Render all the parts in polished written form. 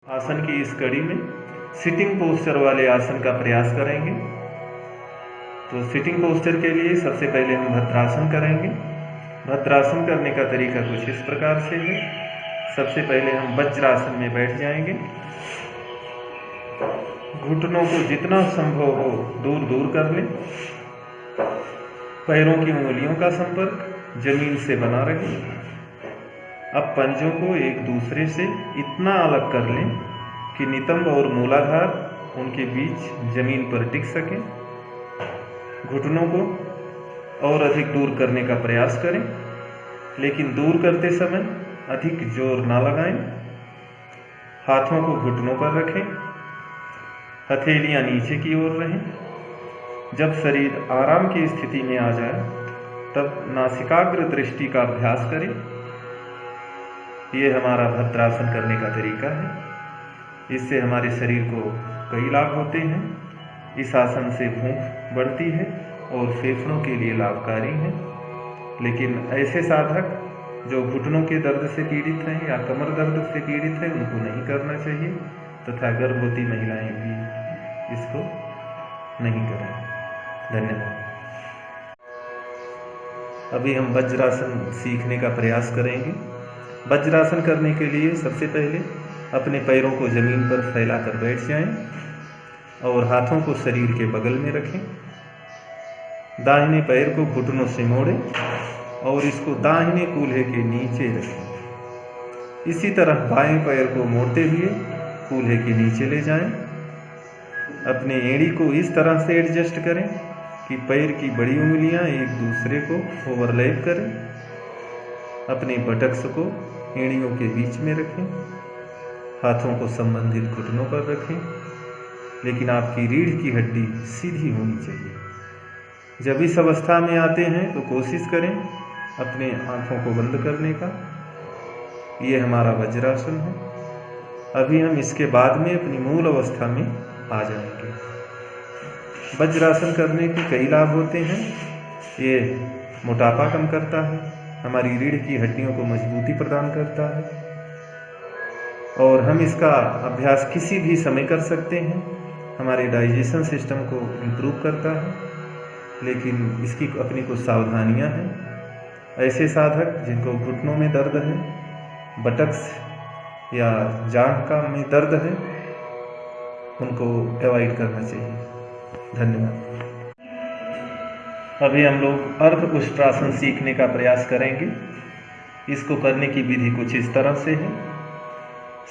आसन की इस कड़ी में सिटिंग पोस्चर वाले आसन का प्रयास करेंगे। तो सिटिंग पोस्चर के लिए सबसे पहले हम भद्रासन करेंगे। भद्रासन करने का तरीका कुछ इस प्रकार से है। सबसे पहले हम वज्रासन में बैठ जाएंगे। घुटनों को जितना संभव हो दूर दूर कर लें। पैरों की उंगलियों का संपर्क जमीन से बना रहे। अब पंजों को एक दूसरे से इतना अलग कर लें कि नितंब और मूलाधार उनके बीच जमीन पर टिक सके। घुटनों को और अधिक दूर करने का प्रयास करें, लेकिन दूर करते समय अधिक जोर ना लगाएं। हाथों को घुटनों पर रखें, हथेलियां नीचे की ओर रहें। जब शरीर आराम की स्थिति में आ जाए तब नासिकाग्र दृष्टि का अभ्यास करें। ये हमारा भद्रासन करने का तरीका है। इससे हमारे शरीर को कई लाभ होते हैं। इस आसन से भूख बढ़ती है और फेफड़ों के लिए लाभकारी है। लेकिन ऐसे साधक जो घुटनों के दर्द से पीड़ित हैं या कमर दर्द से पीड़ित हैं उनको नहीं करना चाहिए, तथा गर्भवती महिलाएं भी इसको नहीं करें। धन्यवाद। अभी हम वज्रासन सीखने का प्रयास करेंगे। वज्रासन करने के लिए सबसे पहले अपने पैरों को जमीन पर फैलाकर बैठ जाएं और हाथों को शरीर के बगल में रखें। दाहिने पैर को घुटनों से मोड़ें और इसको दाहिने कूल्हे के नीचे रखें। इसी तरह बाएं पैर को मोड़ते हुए कूल्हे के नीचे ले जाएं। अपने एड़ी को इस तरह से एडजस्ट करें कि पैर की बड़ी उंगलियां एक दूसरे को ओवरलैप करें। अपने बटक्स को एड़ियों के बीच में रखें। हाथों को संबंधित घुटनों पर रखें, लेकिन आपकी रीढ़ की हड्डी सीधी होनी चाहिए। जब इस अवस्था में आते हैं तो कोशिश करें अपने आँखों को बंद करने का। ये हमारा वज्रासन है। अभी हम इसके बाद में अपनी मूल अवस्था में आ जाएंगे। वज्रासन करने के कई लाभ होते हैं। ये मोटापा कम करता है, हमारी रीढ़ की हड्डियों को मजबूती प्रदान करता है और हम इसका अभ्यास किसी भी समय कर सकते हैं। हमारे डाइजेशन सिस्टम को इम्प्रूव करता है, लेकिन इसकी अपनी कुछ सावधानियां हैं। ऐसे साधक जिनको घुटनों में दर्द है, बटक्स या जांघ का में दर्द है, उनको अवॉइड करना चाहिए। धन्यवाद। अभी हम लोग अर्ध उष्ट्रासन सीखने का प्रयास करेंगे। इसको करने की विधि कुछ इस तरह से है।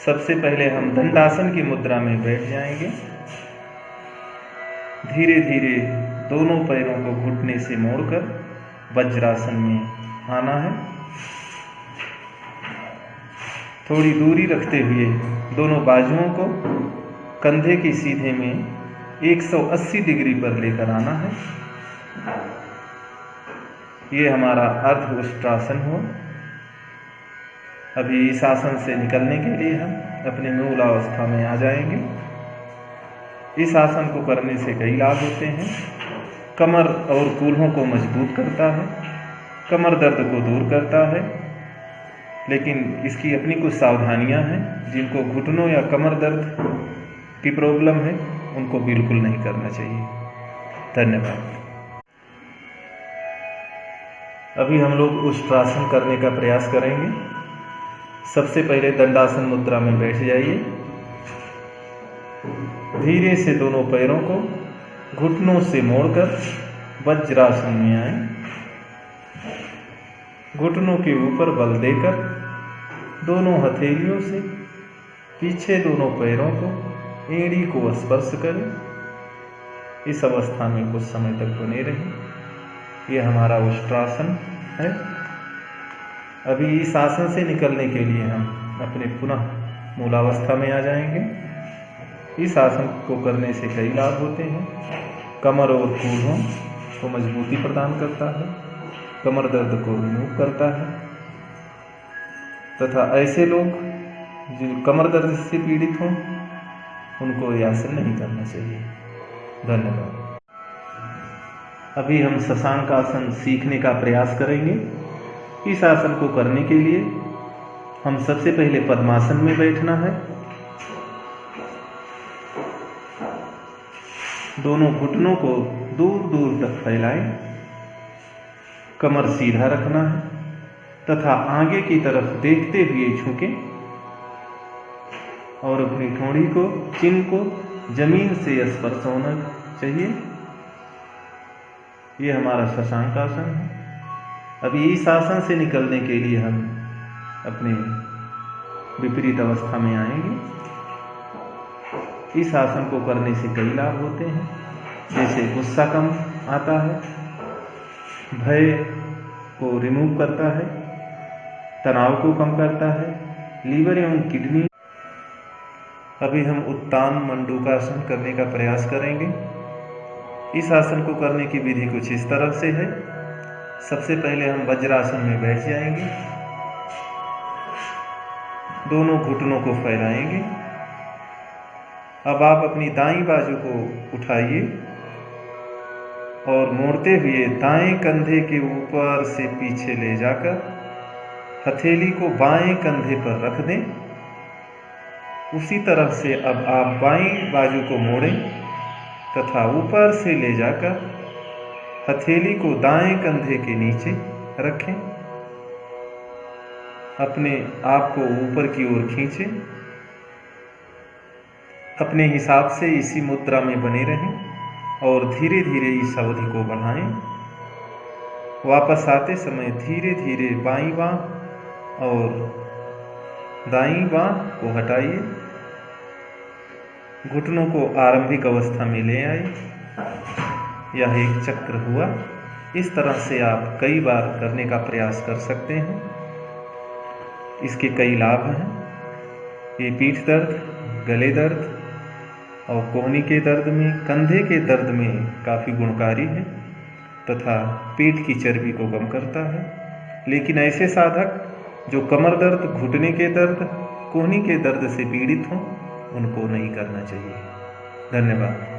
सबसे पहले हम दंडासन की मुद्रा में बैठ जाएंगे। धीरे धीरे दोनों पैरों को घुटने से मोड़कर वज्रासन में आना है। थोड़ी दूरी रखते हुए दोनों बाजुओं को कंधे के सीधे में 180 डिग्री पर लेकर आना है। ये हमारा अर्ध उष्ट्रासन हो। अभी इस आसन से निकलने के लिए हम अपने मूल अवस्था में आ जाएंगे। इस आसन को करने से कई लाभ होते हैं। कमर और कूल्हों को मजबूत करता है, कमर दर्द को दूर करता है, लेकिन इसकी अपनी कुछ सावधानियां हैं। जिनको घुटनों या कमर दर्द की प्रॉब्लम है उनको बिल्कुल नहीं करना चाहिए। धन्यवाद। अभी हम लोग उष्ट्रासन करने का प्रयास करेंगे। सबसे पहले दंडासन मुद्रा में बैठ जाइए। धीरे से दोनों पैरों को घुटनों से मोड़कर वज्रासन में आए। घुटनों के ऊपर बल देकर दोनों हथेलियों से पीछे दोनों पैरों को एड़ी को स्पर्श करें। इस अवस्था में कुछ समय तक बने रहें। यह हमारा उष्ट्रासन है। अभी इस आसन से निकलने के लिए हम अपने पुनः मूलावस्था में आ जाएंगे। इस आसन को करने से कई लाभ होते हैं। कमर और कूल्हों को मजबूती प्रदान करता है, कमर दर्द को रिमूव करता है, तथा ऐसे लोग जो कमर दर्द से पीड़ित हों उनको यह आसन नहीं करना चाहिए। धन्यवाद। अभी हम शशांक आसन सीखने का प्रयास करेंगे। इस आसन को करने के लिए हम सबसे पहले पद्मासन में बैठना है। दोनों घुटनों को दूर दूर तक फैलाएं। कमर सीधा रखना है तथा आगे की तरफ देखते हुए झुकें और अपनी ठोड़ी को, चिन को जमीन से स्पर्श होना चाहिए। ये हमारा शशांक आसन है। अभी इस आसन से निकलने के लिए हम अपने विपरीत अवस्था में आएंगे। इस आसन को करने से कई लाभ होते हैं, जैसे गुस्सा कम आता है, भय को रिमूव करता है, तनाव को कम करता है, लीवर एवं किडनी। अभी हम उत्तान मंडूकासन करने का प्रयास करेंगे। इस आसन को करने की विधि कुछ इस तरह से है। सबसे पहले हम वज्रासन में बैठ जाएंगे, दोनों घुटनों को फैलाएंगे। अब आप अपनी दाईं बाजू को उठाइए और मोड़ते हुए दाएं कंधे के ऊपर से पीछे ले जाकर हथेली को बाएं कंधे पर रख दें। उसी तरह से अब आप बाईं बाजू को मोड़ें तथा ऊपर से ले जाकर हथेली को दाएं कंधे के नीचे रखें। अपने आप को ऊपर की ओर खींचें। अपने हिसाब से इसी मुद्रा में बने रहें और धीरे धीरे इस अवधि को बढ़ाएं। वापस आते समय धीरे धीरे बाईं बांह और दाईं बांह को हटाइए। घुटनों को आरंभिक अवस्था में ले आए। यह एक चक्र हुआ। इस तरह से आप कई बार करने का प्रयास कर सकते हैं। इसके कई लाभ हैं। ये पीठ दर्द, गले दर्द और कोहनी के दर्द में, कंधे के दर्द में काफ़ी गुणकारी है तथा पेट की चर्बी को कम करता है। लेकिन ऐसे साधक जो कमर दर्द, घुटने के दर्द, कोहनी के दर्द से पीड़ित हों, उनको नहीं करना चाहिए। धन्यवाद।